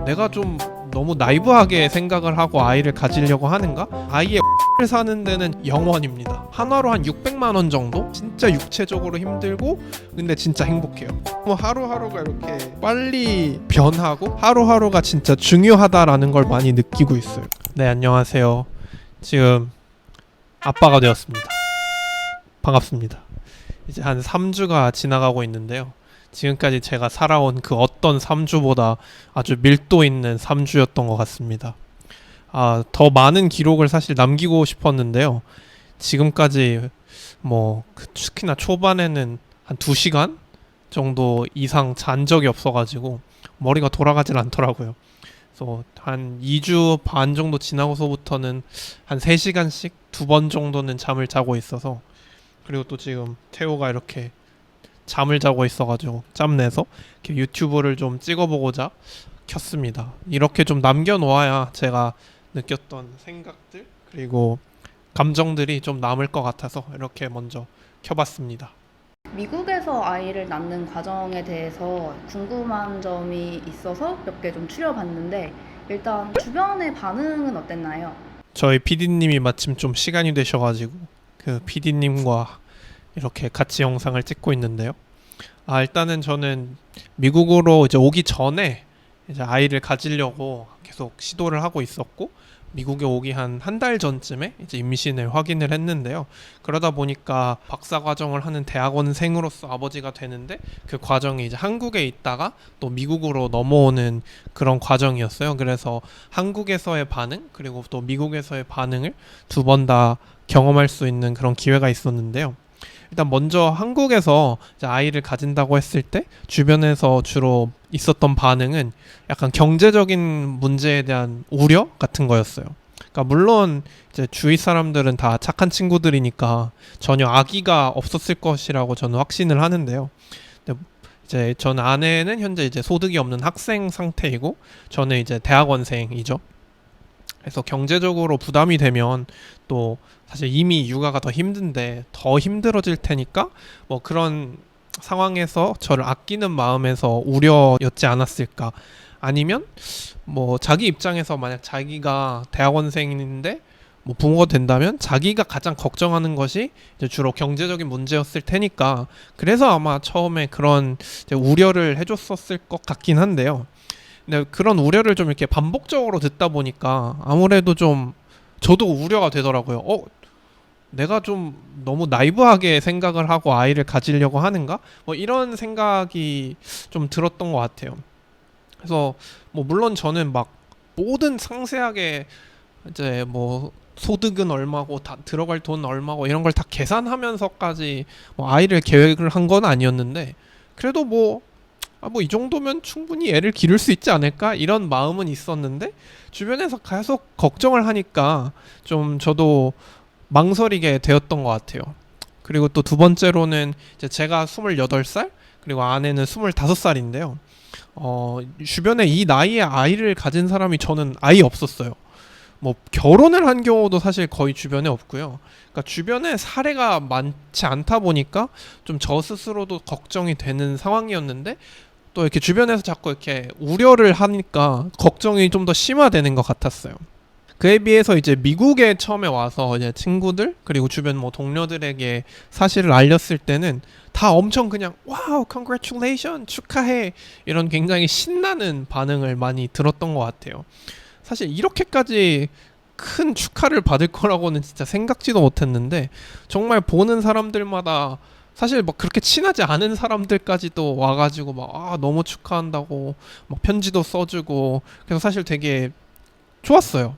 내가 좀 너무 나이브하게 생각을 하고 아이를 가지려고 하는가? 아이의 을 사는 데는 영원입니다. 한화로 한 600만 원 정도? 진짜 육체적으로 힘들고 근데 진짜 행복해요. 뭐 하루하루가 이렇게 빨리 변하고 하루하루가 진짜 중요하다라는 걸 많이 느끼고 있어요. 네, 안녕하세요. 지금 아빠가 되었습니다. 반갑습니다. 이제 한 3주가 지나가고 있는데요. 지금까지 제가 살아온 그 어떤 3주보다 아주 밀도 있는 3주였던 것 같습니다. 더 많은 기록을 사실 남기고 싶었는데요. 지금까지 특히나 초반에는 한 2시간 정도 이상 잔 적이 없어가지고 머리가 돌아가질 않더라고요. 그래서 한 2주 반 정도 지나고서부터는 한 3시간씩 2번 정도는 잠을 자고 있어서, 그리고 또 지금 태호가 이렇게 잠을 자고 있어가지고 짬내서 이렇게 유튜브를 좀 찍어보고자 켰습니다. 이렇게 좀 남겨놓아야 제가 느꼈던 생각들 그리고 감정들이 좀 남을 것 같아서 이렇게 먼저 켜봤습니다. 미국에서 아이를 낳는 과정에 대해서 궁금한 점이 있어서 몇 개 좀 추려봤는데, 일단 주변의 반응은 어땠나요? 저희 PD님이 마침 좀 시간이 되셔가지고 그 PD님과 이렇게 같이 영상을 찍고 있는데요. 일단은 저는 미국으로 이제 오기 전에 이제 아이를 가지려고 계속 시도를 하고 있었고, 미국에 오기 한 달 전쯤에 이제 임신을 확인을 했는데요. 그러다 보니까 박사 과정을 하는 대학원생으로서 아버지가 되는데, 그 과정이 이제 한국에 있다가 또 미국으로 넘어오는 그런 과정이었어요. 그래서 한국에서의 반응 그리고 또 미국에서의 반응을 2번 다 경험할 수 있는 그런 기회가 있었는데요. 일단 먼저 한국에서 이제 아이를 가진다고 했을 때 주변에서 주로 있었던 반응은 약간 경제적인 문제에 대한 우려 같은 거였어요. 그러니까 물론 이제 주위 사람들은 다 착한 친구들이니까 전혀 악의가 없었을 것이라고 저는 확신을 하는데요. 근데 이제 전 아내는 현재 이제 소득이 없는 학생 상태이고 저는 이제 대학원생이죠. 그래서 경제적으로 부담이 되면 또 사실 이미 육아가 더 힘든데 더 힘들어질 테니까 그런 상황에서 저를 아끼는 마음에서 우려였지 않았을까. 아니면 자기 입장에서 만약 자기가 대학원생인데 부모가 된다면 자기가 가장 걱정하는 것이 이제 주로 경제적인 문제였을 테니까, 그래서 아마 처음에 그런 이제 우려를 해줬었을 것 같긴 한데요. 근데 그런 우려를 좀 이렇게 반복적으로 듣다 보니까 아무래도 좀 저도 우려가 되더라고요. 내가 좀 너무 나이브하게 생각을 하고 아이를 가지려고 하는가? 이런 생각이 좀 들었던 것 같아요. 그래서 물론 저는 막 모든 상세하게 이제 소득은 얼마고 다 들어갈 돈 얼마고 이런 걸 다 계산하면서까지 아이를 계획을 한 건 아니었는데, 그래도 이 정도면 충분히 애를 기를 수 있지 않을까? 이런 마음은 있었는데 주변에서 계속 걱정을 하니까 좀 저도 망설이게 되었던 것 같아요. 그리고 또 2번째로는 이제 제가 28살 그리고 아내는 25살인데요. 주변에 이 나이에 아이를 가진 사람이 저는 아예 없었어요. 결혼을 한 경우도 사실 거의 주변에 없고요. 그러니까 주변에 사례가 많지 않다 보니까 좀 저 스스로도 걱정이 되는 상황이었는데, 또 이렇게 주변에서 자꾸 이렇게 우려를 하니까 걱정이 좀 더 심화되는 것 같았어요. 그에 비해서 이제 미국에 처음에 와서 이제 친구들 그리고 주변 동료들에게 사실을 알렸을 때는 다 엄청 그냥 와우, congratulation, 축하해, 이런 굉장히 신나는 반응을 많이 들었던 것 같아요. 사실 이렇게까지 큰 축하를 받을 거라고는 진짜 생각지도 못했는데, 정말 보는 사람들마다 사실 그렇게 친하지 않은 사람들까지도 와가지고 너무 축하한다고 편지도 써주고, 그래서 사실 되게 좋았어요.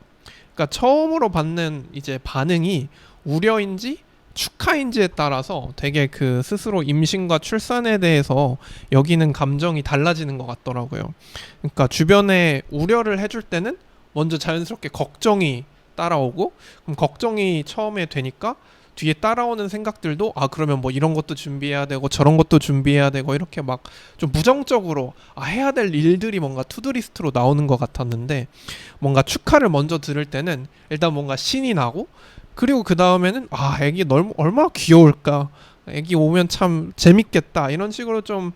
그러니까 처음으로 받는 이제 반응이 우려인지 축하인지에 따라서 되게 그 스스로 임신과 출산에 대해서 여기는 감정이 달라지는 것 같더라고요. 그러니까 주변에 우려를 해줄 때는 먼저 자연스럽게 걱정이 따라오고, 그럼 걱정이 처음에 되니까 뒤에 따라오는 생각들도 그러면 이런 것도 준비해야 되고 저런 것도 준비해야 되고 이렇게 좀 부정적으로 해야 될 일들이 뭔가 투두리스트로 나오는 것 같았는데, 뭔가 축하를 먼저 들을 때는 일단 뭔가 신이 나고, 그리고 그 다음에는 애기 얼마나 귀여울까, 애기 오면 참 재밌겠다, 이런 식으로 좀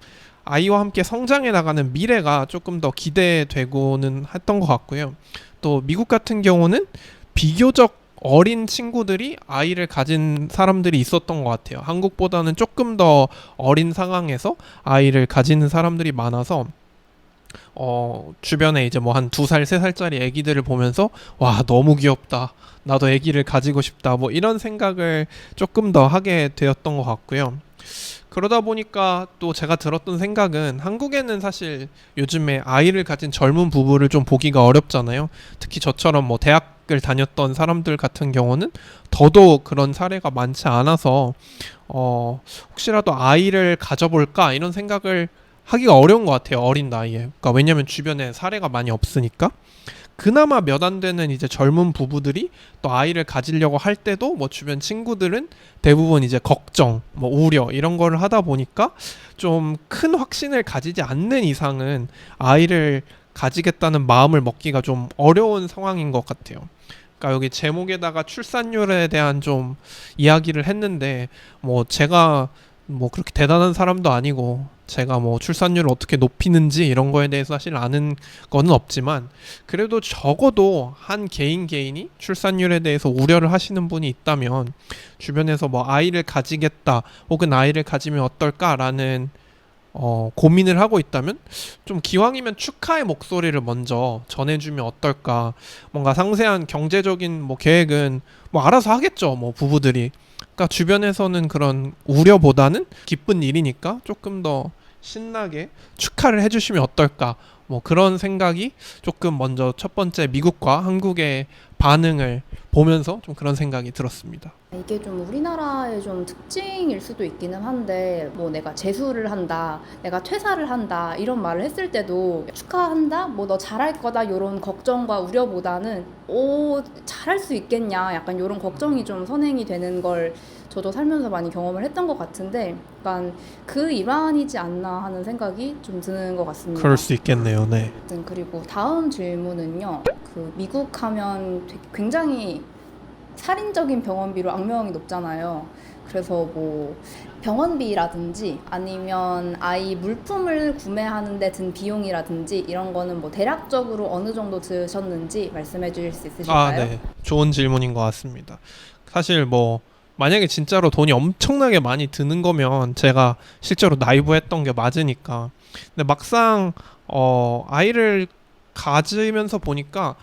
아이와 함께 성장해 나가는 미래가 조금 더 기대되고는 했던 것 같고요. 또 미국 같은 경우는 비교적 어린 친구들이 아이를 가진 사람들이 있었던 것 같아요. 한국보다는 조금 더 어린 상황에서 아이를 가지는 사람들이 많아서 주변에 이제 뭐 한 2살, 3살짜리 애기들을 보면서 와, 너무 귀엽다. 나도 애기를 가지고 싶다. 뭐 이런 생각을 조금 더 하게 되었던 것 같고요. 그러다 보니까 또 제가 들었던 생각은 한국에는 사실 요즘에 아이를 가진 젊은 부부를 좀 보기가 어렵잖아요. 특히 저처럼 뭐 대학을 다녔던 사람들 같은 경우는 더더욱 그런 사례가 많지 않아서 혹시라도 아이를 가져볼까 이런 생각을 하기가 어려운 것 같아요. 어린 나이에. 그러니까 왜냐면 주변에 사례가 많이 없으니까. 그나마 몇 안 되는 이제 젊은 부부들이 또 아이를 가지려고 할 때도 뭐 주변 친구들은 대부분 이제 걱정, 뭐 우려 이런 거를 하다 보니까 좀 큰 확신을 가지지 않는 이상은 아이를 가지겠다는 마음을 먹기가 좀 어려운 상황인 것 같아요. 그러니까 여기 제목에다가 출산율에 대한 좀 이야기를 했는데 뭐 제가 뭐 그렇게 대단한 사람도 아니고 제가 뭐 출산율을 어떻게 높이는지 이런 거에 대해서 사실 아는 거는 없지만 그래도 적어도 한 개인이 출산율에 대해서 우려를 하시는 분이 있다면 주변에서 뭐 아이를 가지겠다 혹은 아이를 가지면 어떨까라는 고민을 하고 있다면 좀 기왕이면 축하의 목소리를 먼저 전해주면 어떨까. 뭔가 상세한 경제적인 뭐 계획은 뭐 알아서 하겠죠, 뭐 부부들이. 그러니까 주변에서는 그런 우려보다는 기쁜 일이니까 조금 더 신나게 축하를 해주시면 어떨까. 뭐 그런 생각이 조금 먼저 첫 번째 미국과 한국의 반응을 보면서 좀 그런 생각이 들었습니다. 이게 좀 우리나라의 좀 특징일 수도 있기는 한데 뭐 내가 재수를 한다, 내가 퇴사를 한다 이런 말을 했을 때도 축하한다, 뭐 너 잘할 거다 이런 걱정과 우려보다는 오 잘할 수 있겠냐 약간 이런 걱정이 좀 선행이 되는 걸 저도 살면서 많이 경험을 했던 것 같은데 약간 그 일환이지 않나 하는 생각이 좀 드는 것 같습니다. 그럴 수 있겠네요. 네. 그리고 다음 질문은요. 그 미국 하면 굉장히 살인적인 병원비로 악명이 높잖아요. 그래서 뭐 병원비라든지 아니면 아이 물품을 구매하는데 든 비용이라든지 이런 거는 뭐 대략적으로 어느 정도 드셨는지 말씀해 주실 수 있으실까요? 네. 좋은 질문인 것 같습니다. 사실 뭐 만약에 진짜로 돈이 엄청나게 많이 드는 거면 제가 실제로 나이브했던 게 맞으니까. 근데 막상 아이를 가지면서 보니까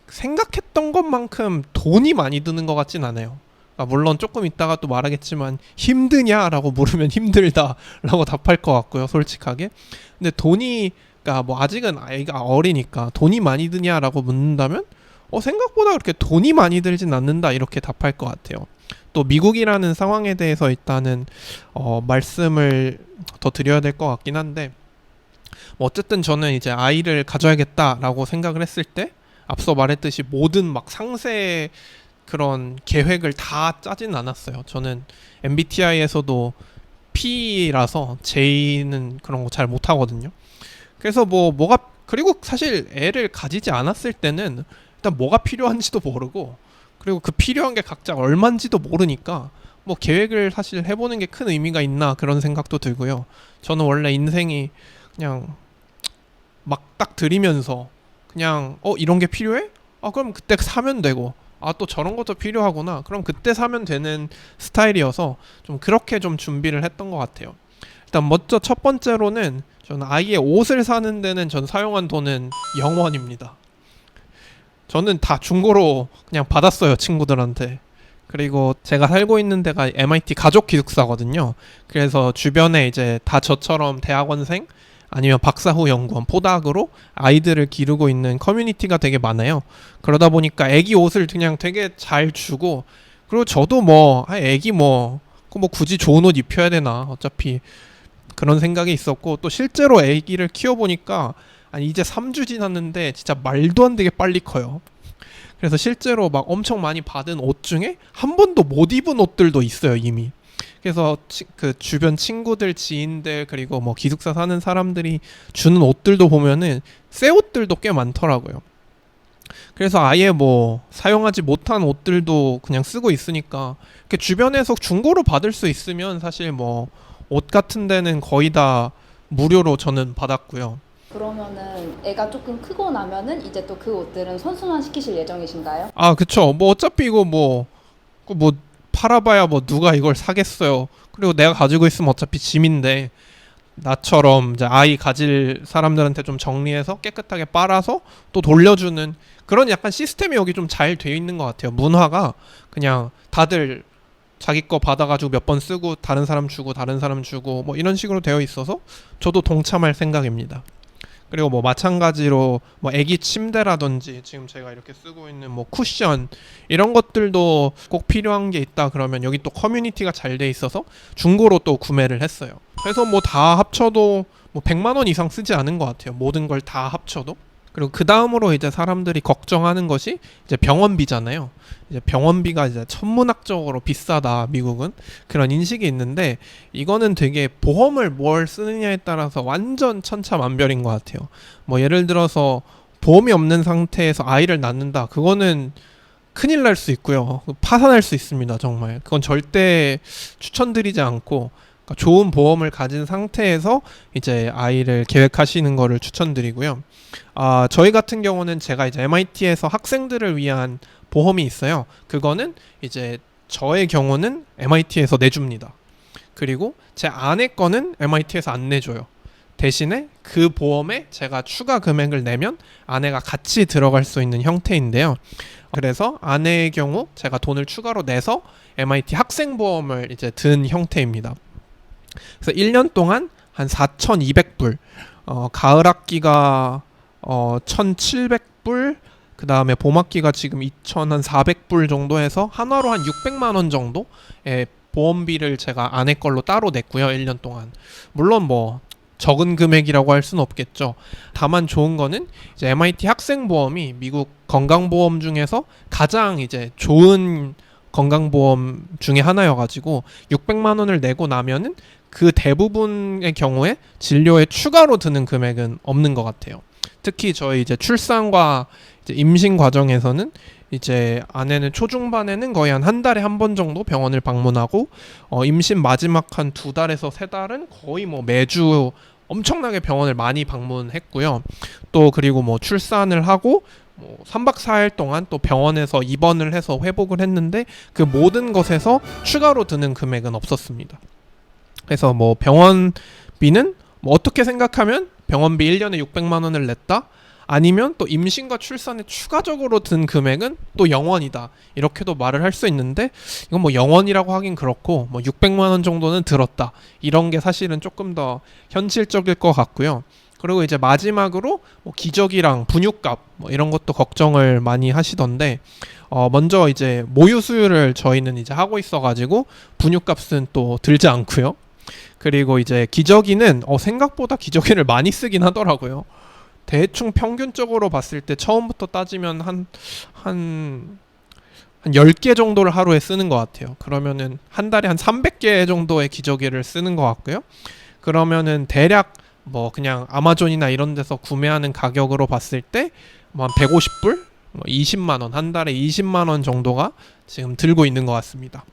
생각했던 것만큼 돈이 많이 드는 것 같진 않아요. 그러니까 물론 조금 있다가 또 말하겠지만 힘드냐라고 물으면 힘들다라고 답할 것 같고요, 솔직하게. 근데 돈이 그러니까 뭐 아직은 아이가 어리니까 돈이 많이 드냐라고 묻는다면 생각보다 그렇게 돈이 많이 들진 않는다 이렇게 답할 것 같아요. 또 미국이라는 상황에 대해서 일단은 말씀을 더 드려야 될 것 같긴 한데 뭐 어쨌든 저는 이제 아이를 가져야겠다라고 생각을 했을 때 앞서 말했듯이 모든 막 상세 그런 계획을 다 짜진 않았어요. 저는 MBTI에서도 P라서 J는 그런 거 잘 못하거든요. 그래서 그리고 사실 애를 가지지 않았을 때는 일단 뭐가 필요한지도 모르고 그리고 그 필요한 게 각자 얼만지도 모르니까 뭐 계획을 사실 해보는 게 큰 의미가 있나 그런 생각도 들고요. 저는 원래 인생이 그냥 막 딱 들이면서 그냥 이런 게 필요해? 그럼 그때 사면 되고 또 저런 것도 필요하구나. 그럼 그때 사면 되는 스타일이어서 좀 그렇게 좀 준비를 했던 것 같아요. 일단 먼저 첫 번째로는 저는 아이의 옷을 사는 데는 전 사용한 돈은 0원입니다. 저는 다 중고로 그냥 받았어요, 친구들한테. 그리고 제가 살고 있는 데가 MIT 가족 기숙사거든요. 그래서 주변에 이제 다 저처럼 대학원생 아니면 박사 후 연구원 포닥으로 아이들을 기르고 있는 커뮤니티가 되게 많아요. 그러다 보니까 애기 옷을 그냥 되게 잘 주고 그리고 저도 애기 굳이 좋은 옷 입혀야 되나 어차피 그런 생각이 있었고 또 실제로 애기를 키워보니까 이제 3주 지났는데 진짜 말도 안 되게 빨리 커요. 그래서 실제로 막 엄청 많이 받은 옷 중에 한 번도 못 입은 옷들도 있어요, 이미. 그래서 그 주변 친구들, 지인들 그리고 뭐 기숙사 사는 사람들이 주는 옷들도 보면은 새 옷들도 꽤 많더라고요. 그래서 아예 뭐 사용하지 못한 옷들도 그냥 쓰고 있으니까 주변에서 중고로 받을 수 있으면 사실 뭐 옷 같은 데는 거의 다 무료로 저는 받았고요. 그러면은 애가 조금 크고 나면은 이제 또 그 옷들은 선순환 시키실 예정이신가요? 아, 그쵸. 뭐 어차피 이거 뭐 팔아봐야 뭐 누가 이걸 사겠어요. 그리고 내가 가지고 있으면 어차피 짐인데 나처럼 이제 아이 가질 사람들한테 좀 정리해서 깨끗하게 빨아서 또 돌려주는 그런 약간 시스템이 여기 좀 잘 돼 있는 것 같아요. 문화가 그냥 다들 자기 거 받아가지고 몇 번 쓰고 다른 사람 주고 다른 사람 주고 뭐 이런 식으로 되어 있어서 저도 동참할 생각입니다. 그리고 뭐 마찬가지로 뭐 애기 침대라든지 지금 제가 이렇게 쓰고 있는 뭐 쿠션 이런 것들도 꼭 필요한 게 있다 그러면 여기 또 커뮤니티가 잘 돼 있어서 중고로 또 구매를 했어요. 그래서 뭐 다 합쳐도 뭐 100만 원 이상 쓰지 않은 것 같아요. 모든 걸 다 합쳐도. 그리고 그 다음으로 이제 사람들이 걱정하는 것이 이제 병원비잖아요. 이제 병원비가 이제 천문학적으로 비싸다 미국은 그런 인식이 있는데 이거는 되게 보험을 뭘 쓰느냐에 따라서 완전 천차만별인 것 같아요. 뭐 예를 들어서 보험이 없는 상태에서 아이를 낳는다. 그거는 큰일 날 수 있고요. 파산할 수 있습니다. 정말 그건 절대 추천드리지 않고 그러니까 좋은 보험을 가진 상태에서 이제 아이를 계획하시는 거를 추천드리고요. 아, 저희 같은 경우는 제가 이제 MIT에서 학생들을 위한 보험이 있어요. 그거는 이제 저의 경우는 MIT에서 내줍니다. 그리고 제 아내 거는 MIT에서 안 내줘요. 대신에 그 보험에 제가 추가 금액을 내면 아내가 같이 들어갈 수 있는 형태인데요. 그래서 아내의 경우 제가 돈을 추가로 내서 MIT 학생보험을 이제 든 형태입니다. 그래서 1년 동안 한 4,200불, 가을 학기가 1,700불, 그 다음에 봄 학기가 지금 2,400불 정도 해서 한화로 한 600만 원 정도의 보험비를 제가 아내 걸로 따로 냈고요. 1년 동안. 물론 뭐 적은 금액이라고 할 수는 없겠죠. 다만 좋은 거는 이제 MIT 학생보험이 미국 건강보험 중에서 가장 이제 좋은 건강보험 중에 하나여가지고 600만 원을 내고 나면은 그 대부분의 경우에 진료에 추가로 드는 금액은 없는 것 같아요. 특히 저희 이제 출산과 이제 임신 과정에서는 이제 아내는 초중반에는 거의 한 달에 한 번 정도 병원을 방문하고 임신 마지막 한 2달에서 3달은 거의 뭐 매주 엄청나게 병원을 많이 방문했고요. 또 그리고 뭐 출산을 하고 뭐 3박 4일 동안 또 병원에서 입원을 해서 회복을 했는데 그 모든 것에서 추가로 드는 금액은 없었습니다. 그래서 뭐 병원비는 뭐 어떻게 생각하면 병원비 1년에 600만 원을 냈다? 아니면 또 임신과 출산에 추가적으로 든 금액은 또 0원이다. 이렇게도 말을 할 수 있는데 이건 뭐 0원이라고 하긴 그렇고 뭐 600만 원 정도는 들었다. 이런 게 사실은 조금 더 현실적일 것 같고요. 그리고 이제 마지막으로 뭐 기저귀랑 분유값 뭐 이런 것도 걱정을 많이 하시던데 먼저 이제 모유 수유를 저희는 이제 하고 있어가지고 분유값은 또 들지 않고요. 그리고 이제 기저귀는 생각보다 기저귀를 많이 쓰긴 하더라고요. 대충 평균적으로 봤을 때 처음부터 따지면 한 10개 정도를 하루에 쓰는 것 같아요. 그러면은 한 달에 한 300개 정도의 기저귀를 쓰는 것 같고요. 그러면은 대략 뭐 그냥 아마존이나 이런 데서 구매하는 가격으로 봤을 때 뭐 한 150불? 뭐 20만 원, 한 달에 20만 원 정도가 지금 들고 있는 것 같습니다.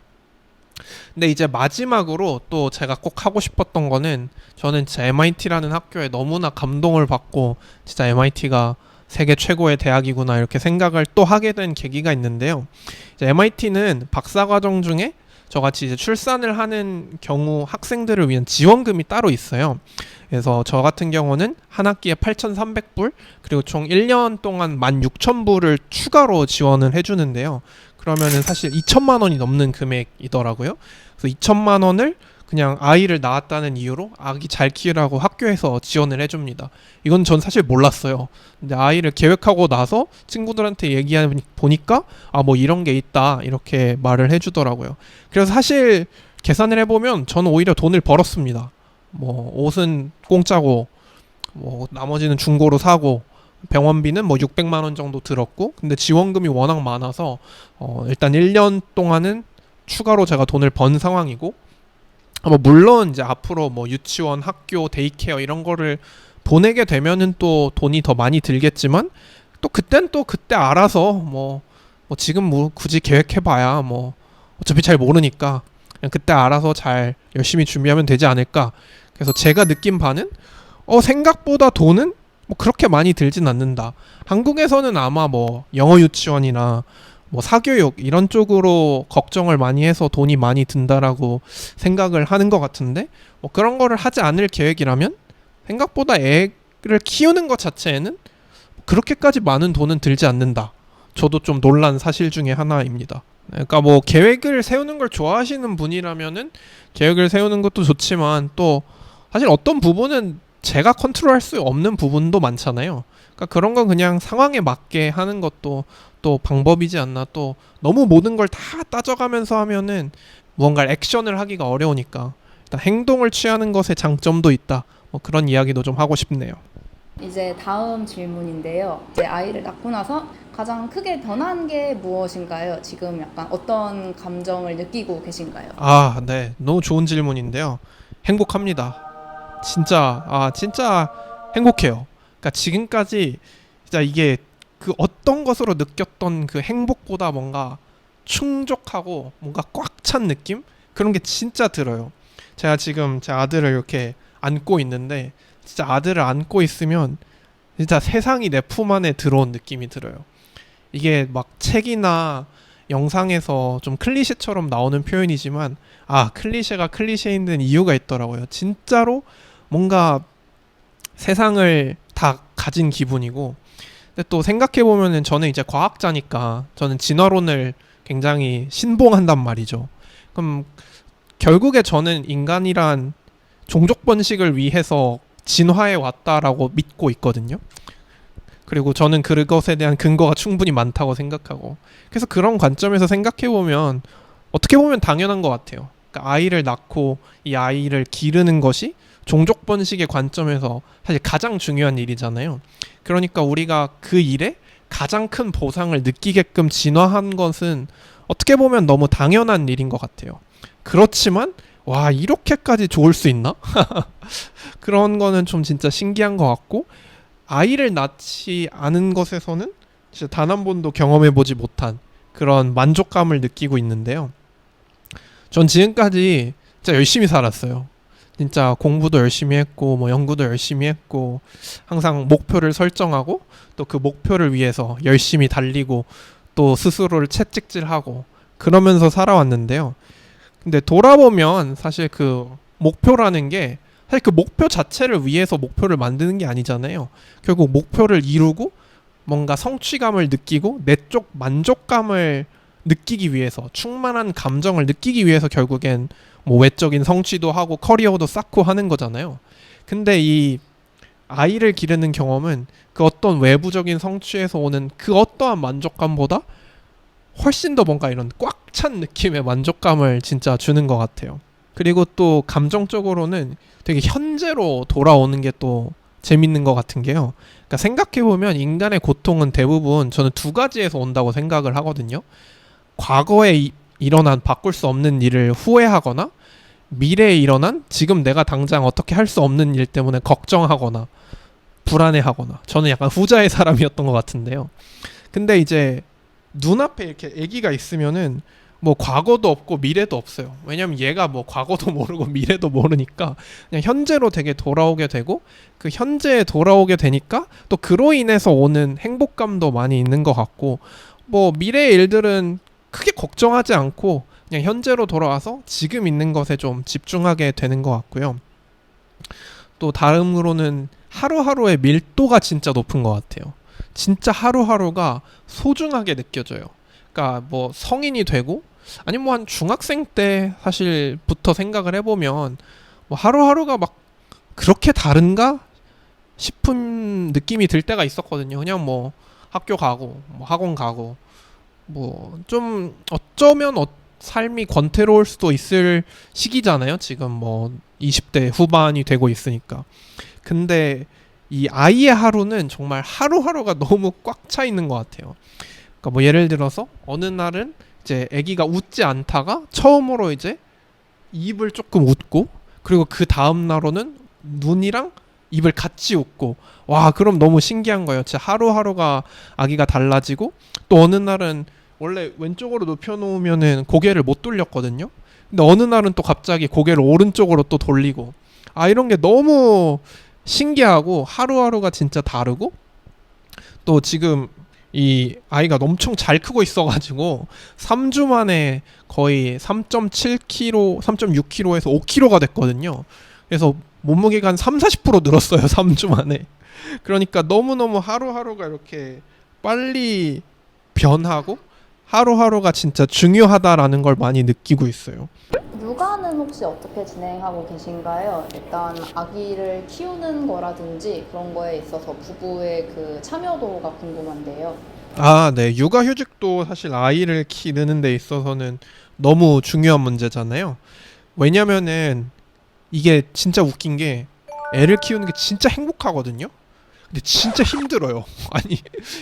근데 이제 마지막으로 또 제가 꼭 하고 싶었던 거는 저는 진짜 MIT라는 학교에 너무나 감동을 받고 진짜 MIT가 세계 최고의 대학이구나 이렇게 생각을 또 하게 된 계기가 있는데요. 이제 MIT는 박사과정 중에 저같이 이제 출산을 하는 경우 학생들을 위한 지원금이 따로 있어요. 그래서 저 같은 경우는 한 학기에 8,300불 그리고 총 1년 동안 16,000불을 추가로 지원을 해주는데요. 그러면은 사실 2천만 원이 넘는 금액이더라고요. 그래서 2천만 원을 그냥 아이를 낳았다는 이유로 아기 잘 키우라고 학교에서 지원을 해줍니다. 이건 전 사실 몰랐어요. 근데 아이를 계획하고 나서 친구들한테 얘기해 보니까 뭐 이런 게 있다 이렇게 말을 해주더라고요. 그래서 사실 계산을 해보면 저는 오히려 돈을 벌었습니다. 뭐 옷은 공짜고 뭐 나머지는 중고로 사고 병원비는 뭐 600만 원 정도 들었고 근데 지원금이 워낙 많아서 일단 1년 동안은 추가로 제가 돈을 번 상황이고 뭐 물론 이제 앞으로 뭐 유치원, 학교, 데이케어 이런 거를 보내게 되면은 또 돈이 더 많이 들겠지만 또 그땐 또 그때 알아서 뭐 지금 뭐 굳이 계획해봐야 뭐 어차피 잘 모르니까 그냥 그때 알아서 잘 열심히 준비하면 되지 않을까 그래서 제가 느낀 바는 생각보다 돈은 뭐 그렇게 많이 들진 않는다. 한국에서는 아마 뭐 영어 유치원이나 뭐 사교육 이런 쪽으로 걱정을 많이 해서 돈이 많이 든다라고 생각을 하는 것 같은데, 뭐 그런 거를 하지 않을 계획이라면 생각보다 애를 키우는 것 자체에는 그렇게까지 많은 돈은 들지 않는다. 저도 좀 놀란 사실 중에 하나입니다. 그러니까 뭐 계획을 세우는 걸 좋아하시는 분이라면은 계획을 세우는 것도 좋지만, 또 사실 어떤 부분은 제가 컨트롤할 수 없는 부분도 많잖아요. 그러니까 그런 건 그냥 상황에 맞게 하는 것도 또 방법이지 않나. 또 너무 모든 걸 다 따져가면서 하면은 무언가를 액션을 하기가 어려우니까 일단 행동을 취하는 것에 장점도 있다. 뭐 그런 이야기도 좀 하고 싶네요. 이제 다음 질문인데요. 이제 아이를 낳고 나서 가장 크게 변한 게 무엇인가요? 지금 약간 어떤 감정을 느끼고 계신가요? 아, 네. 너무 좋은 질문인데요. 행복합니다. 진짜 행복해요. 그러니까 지금까지 진짜 이게 그 어떤 것으로 느꼈던 그 행복보다 뭔가 충족하고 뭔가 꽉 찬 느낌? 그런 게 진짜 들어요. 제가 지금 제 아들을 이렇게 안고 있는데, 진짜 아들을 안고 있으면 진짜 세상이 내 품 안에 들어온 느낌이 들어요. 이게 막 책이나 영상에서 좀 클리셰처럼 나오는 표현이지만, 클리셰가 클리셰인 데는 이유가 있더라고요. 진짜로 뭔가 세상을 다 가진 기분이고. 근데 또 생각해 보면은 저는 이제 과학자니까 저는 진화론을 굉장히 신봉한단 말이죠. 그럼 결국에 저는 인간이란 종족 번식을 위해서 진화해 왔다라고 믿고 있거든요. 그리고 저는 그것에 대한 근거가 충분히 많다고 생각하고, 그래서 그런 관점에서 생각해 보면 어떻게 보면 당연한 것 같아요. 그러니까 아이를 낳고 이 아이를 기르는 것이 종족 번식의 관점에서 사실 가장 중요한 일이잖아요. 그러니까 우리가 그 일에 가장 큰 보상을 느끼게끔 진화한 것은 어떻게 보면 너무 당연한 일인 것 같아요. 그렇지만 와, 이렇게까지 좋을 수 있나? 그런 거는 좀 진짜 신기한 것 같고, 아이를 낳지 않은 것에서는 진짜 단 한 번도 경험해보지 못한 그런 만족감을 느끼고 있는데요. 전 지금까지 진짜 열심히 살았어요. 진짜 공부도 열심히 했고, 뭐 연구도 열심히 했고, 항상 목표를 설정하고 또 그 목표를 위해서 열심히 달리고 또 스스로를 채찍질하고 그러면서 살아왔는데요. 근데 돌아보면 사실 그 목표라는 게 사실 그 목표 자체를 위해서 목표를 만드는 게 아니잖아요. 결국 목표를 이루고 뭔가 성취감을 느끼고 내적 만족감을 느끼기 위해서, 충만한 감정을 느끼기 위해서 결국엔 뭐 외적인 성취도 하고 커리어도 쌓고 하는 거잖아요. 근데 이 아이를 기르는 경험은 그 어떤 외부적인 성취에서 오는 그 어떠한 만족감보다 훨씬 더 뭔가 이런 꽉 찬 느낌의 만족감을 진짜 주는 것 같아요. 그리고 또 감정적으로는 되게 현재로 돌아오는 게 또 재밌는 것 같은 게요. 그러니까 생각해보면 인간의 고통은 대부분 저는 두 가지에서 온다고 생각을 하거든요. 과거에 일어난 바꿀 수 없는 일을 후회하거나, 미래에 일어난 지금 내가 당장 어떻게 할 수 없는 일 때문에 걱정하거나 불안해하거나. 저는 약간 후자의 사람이었던 것 같은데요. 근데 이제 눈앞에 이렇게 아기가 있으면은 뭐 과거도 없고 미래도 없어요. 왜냐면 얘가 뭐 과거도 모르고 미래도 모르니까 그냥 현재로 되게 돌아오게 되고, 그 현재에 돌아오게 되니까 또 그로 인해서 오는 행복감도 많이 있는 것 같고, 뭐 미래의 일들은 크게 걱정하지 않고 그냥 현재로 돌아와서 지금 있는 것에 좀 집중하게 되는 것 같고요. 또 다음으로는 하루하루의 밀도가 진짜 높은 것 같아요. 진짜 하루하루가 소중하게 느껴져요. 그러니까 뭐 성인이 되고 아니면 뭐 한 중학생 때 사실부터 생각을 해보면 뭐 하루하루가 막 그렇게 다른가 싶은 느낌이 들 때가 있었거든요. 그냥 뭐 학교 가고 뭐 학원 가고 뭐 좀 어쩌면 삶이 권태로울 수도 있을 시기잖아요. 지금 뭐 20대 후반이 되고 있으니까. 근데 이 아이의 하루는 정말 하루하루가 너무 꽉 차 있는 것 같아요. 그러니까 뭐 예를 들어서 어느 날은 이제 아기가 웃지 않다가 처음으로 이제 입을 조금 웃고, 그리고 그 다음 날로는 눈이랑 입을 같이 웃고, 와, 그럼 너무 신기한 거예요. 진짜 하루하루가 아기가 달라지고, 또 어느 날은 원래 왼쪽으로 눕혀놓으면은 고개를 못 돌렸거든요. 근데 어느 날은 또 갑자기 고개를 오른쪽으로 또 돌리고, 이런 게 너무 신기하고 하루하루가 진짜 다르고 또 지금 이 아이가 엄청 잘 크고 있어가지고 3주 만에 거의 3.7kg, 3.6kg에서 5kg가 됐거든요. 그래서 몸무게가 한 30-40% 늘었어요. 3주 만에. 그러니까 너무너무 하루하루가 이렇게 빨리 변하고 하루하루가 진짜 중요하다라는 걸 많이 느끼고 있어요. 육아는 혹시 어떻게 진행하고 계신가요? 일단 아기를 키우는 거라든지 그런 거에 있어서 부부의 그 참여도가 궁금한데요. 네. 육아휴직도 사실 아이를 기르는 데 있어서는 너무 중요한 문제잖아요. 왜냐면은 이게 진짜 웃긴 게 애를 키우는 게 진짜 행복하거든요. 근데 진짜 힘들어요. 아니,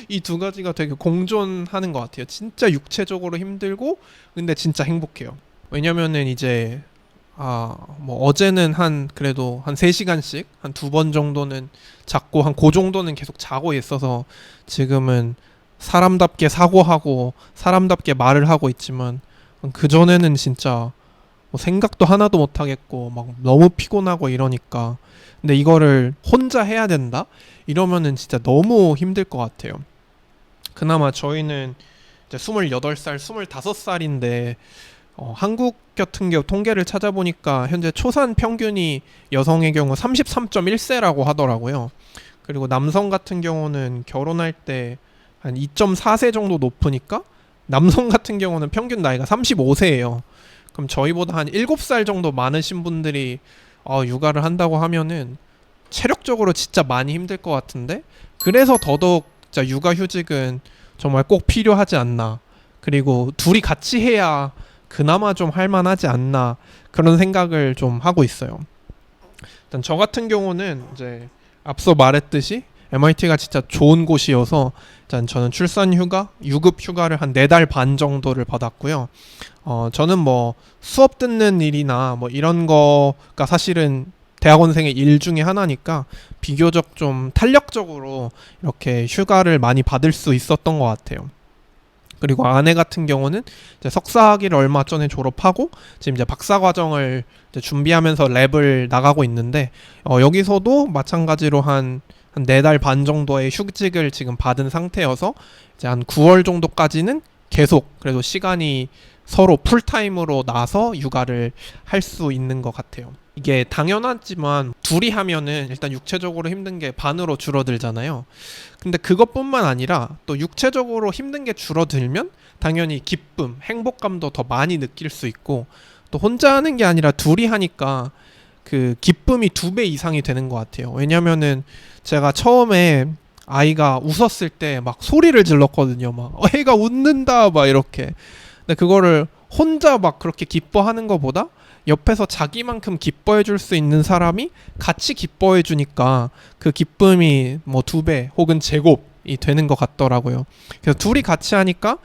이 두 가지가 되게 공존하는 것 같아요. 진짜 육체적으로 힘들고 근데 진짜 행복해요. 왜냐면은 이제 뭐 어제는 그래도 한 3시간씩 한 2번 정도는 잤고 한 그 정도는 계속 자고 있어서 지금은 사람답게 사고하고 사람답게 말을 하고 있지만 그 전에는 진짜 뭐 생각도 하나도 못 하겠고 막 너무 피곤하고 이러니까 근데 이거를 혼자 해야 된다? 이러면은 진짜 너무 힘들 것 같아요. 그나마 저희는 이제 28살, 25살인데 한국 같은 경우 통계를 찾아보니까 현재 초산 평균이 여성의 경우 33.1세라고 하더라고요. 그리고 남성 같은 경우는 결혼할 때 한 2.4세 정도 높으니까 남성 같은 경우는 평균 나이가 35세예요. 그럼 저희보다 한 7살 정도 많으신 분들이 육아를 한다고 하면은 체력적으로 진짜 많이 힘들 것 같은데 그래서 더더욱 진짜 육아휴직은 정말 꼭 필요하지 않나. 그리고 둘이 같이 해야 그나마 좀 할만하지 않나 그런 생각을 좀 하고 있어요. 일단 저 같은 경우는 이제 앞서 말했듯이 MIT가 진짜 좋은 곳이어서 일단 저는 출산 휴가, 유급 휴가를 한 4달 반 정도를 받았고요. 저는 뭐 수업 듣는 일이나 뭐 이런 거가 사실은 대학원생의 일 중에 하나니까 비교적 좀 탄력적으로 이렇게 휴가를 많이 받을 수 있었던 것 같아요. 그리고 아내 같은 경우는 이제 석사학위를 얼마 전에 졸업하고 지금 이제 박사 과정을 이제 준비하면서 랩을 나가고 있는데 여기서도 마찬가지로 한 4달 반 정도의 휴직을 지금 받은 상태여서 이제 한 9월 정도까지는 계속 그래도 시간이 서로 풀타임으로 나서 육아를 할 수 있는 것 같아요. 이게 당연하지만 둘이 하면은 일단 육체적으로 힘든 게 반으로 줄어들잖아요. 근데 그것뿐만 아니라 또 육체적으로 힘든 게 줄어들면 당연히 기쁨, 행복감도 더 많이 느낄 수 있고 또 혼자 하는 게 아니라 둘이 하니까 그 기쁨이 2배 이상이 되는 것 같아요. 왜냐면은 제가 처음에 아이가 웃었을 때 막 소리를 질렀거든요. 막 애가 웃는다 막 이렇게. 근데 그거를 혼자 막 그렇게 기뻐하는 것보다 옆에서 자기만큼 기뻐해 줄 수 있는 사람이 같이 기뻐해 주니까 그 기쁨이 뭐 2배 혹은 제곱이 되는 것 같더라고요. 그래서 둘이 같이 하니까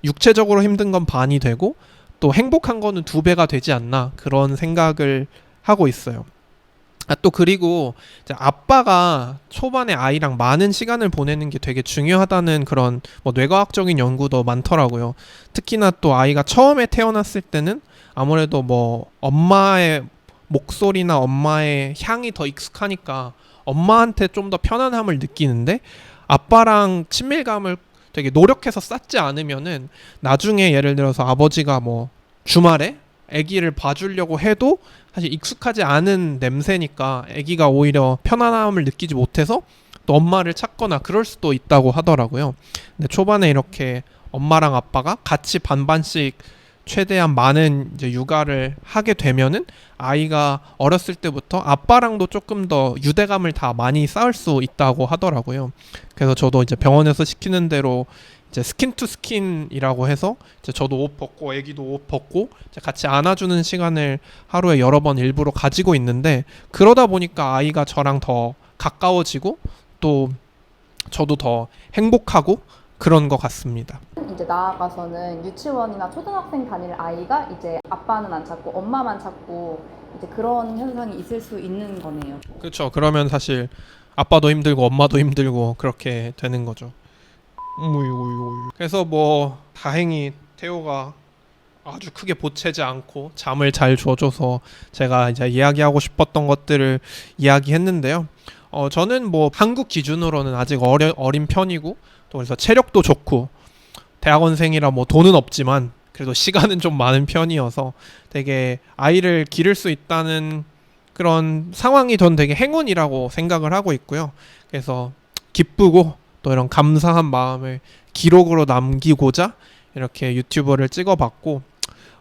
육체적으로 힘든 건 반이 되고 또 행복한 거는 2배가 되지 않나 그런 생각을 하고 있어요. 또 그리고 이제 아빠가 초반에 아이랑 많은 시간을 보내는 게 되게 중요하다는 그런 뭐 뇌과학적인 연구도 많더라고요. 특히나 또 아이가 처음에 태어났을 때는 아무래도 뭐 엄마의 목소리나 엄마의 향이 더 익숙하니까 엄마한테 좀 더 편안함을 느끼는데 아빠랑 친밀감을 되게 노력해서 쌓지 않으면은 나중에 예를 들어서 아버지가 뭐 주말에 아기를 봐주려고 해도 사실 익숙하지 않은 냄새니까 아기가 오히려 편안함을 느끼지 못해서 또 엄마를 찾거나 그럴 수도 있다고 하더라고요. 근데 초반에 이렇게 엄마랑 아빠가 같이 반반씩 최대한 많은 이제 육아를 하게 되면은 아이가 어렸을 때부터 아빠랑도 조금 더 유대감을 다 많이 쌓을 수 있다고 하더라고요. 그래서 저도 이제 병원에서 시키는 대로 이제 스킨 투 스킨이라고 해서 이제 저도 옷 벗고 아기도 옷 벗고 이제 같이 안아주는 시간을 하루에 여러 번 일부러 가지고 있는데 그러다 보니까 아이가 저랑 더 가까워지고 또 저도 더 행복하고 그런 것 같습니다. 이제 나아가서는 유치원이나 초등학생 다닐 아이가 이제 아빠는 안 찾고 엄마만 찾고 이제 그런 현상이 있을 수 있는 거네요. 그렇죠. 그러면 사실 아빠도 힘들고 엄마도 힘들고 그렇게 되는 거죠. 그래서 뭐 다행히 태호가 아주 크게 보채지 않고 잠을 잘 줘줘서 제가 이제 이야기하고 싶었던 것들을 이야기했는데요. 저는 뭐 한국 기준으로는 아직 어린 편이고 또 그래서 체력도 좋고 대학원생이라 뭐 돈은 없지만 그래도 시간은 좀 많은 편이어서 되게 아이를 기를 수 있다는 그런 상황이 전 되게 행운이라고 생각을 하고 있고요. 그래서 기쁘고 또 이런 감사한 마음을 기록으로 남기고자 이렇게 유튜브를 찍어봤고,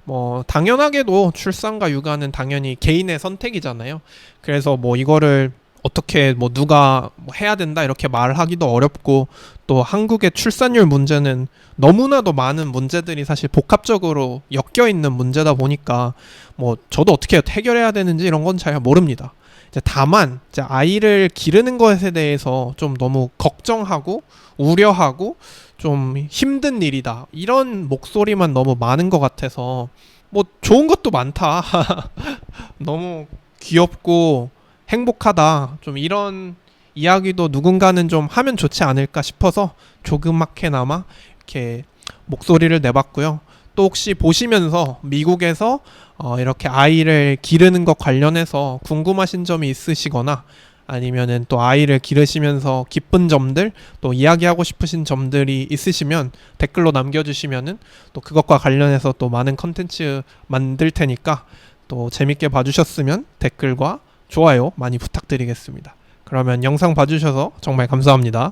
뭐 당연하게도 출산과 육아는 당연히 개인의 선택이잖아요. 그래서 뭐 이거를 어떻게 뭐 누가 뭐 해야 된다 이렇게 말하기도 어렵고, 또 한국의 출산율 문제는 너무나도 많은 문제들이 사실 복합적으로 엮여 있는 문제다 보니까 뭐 저도 어떻게 해결해야 되는지 이런 건 잘 모릅니다. 이제 다만 이제 아이를 기르는 것에 대해서 좀 너무 걱정하고 우려하고 좀 힘든 일이다 이런 목소리만 너무 많은 것 같아서, 뭐 좋은 것도 많다 너무 귀엽고 행복하다 좀 이런 이야기도 누군가는 좀 하면 좋지 않을까 싶어서 조그맣게나마 이렇게 목소리를 내봤고요. 또 혹시 보시면서 미국에서 이렇게 아이를 기르는 것 관련해서 궁금하신 점이 있으시거나 아니면은 또 아이를 기르시면서 기쁜 점들 또 이야기하고 싶으신 점들이 있으시면 댓글로 남겨주시면은 또 그것과 관련해서 또 많은 컨텐츠 만들 테니까 또 재밌게 봐주셨으면 댓글과 좋아요 많이 부탁드리겠습니다. 그러면 영상 봐주셔서 정말 감사합니다.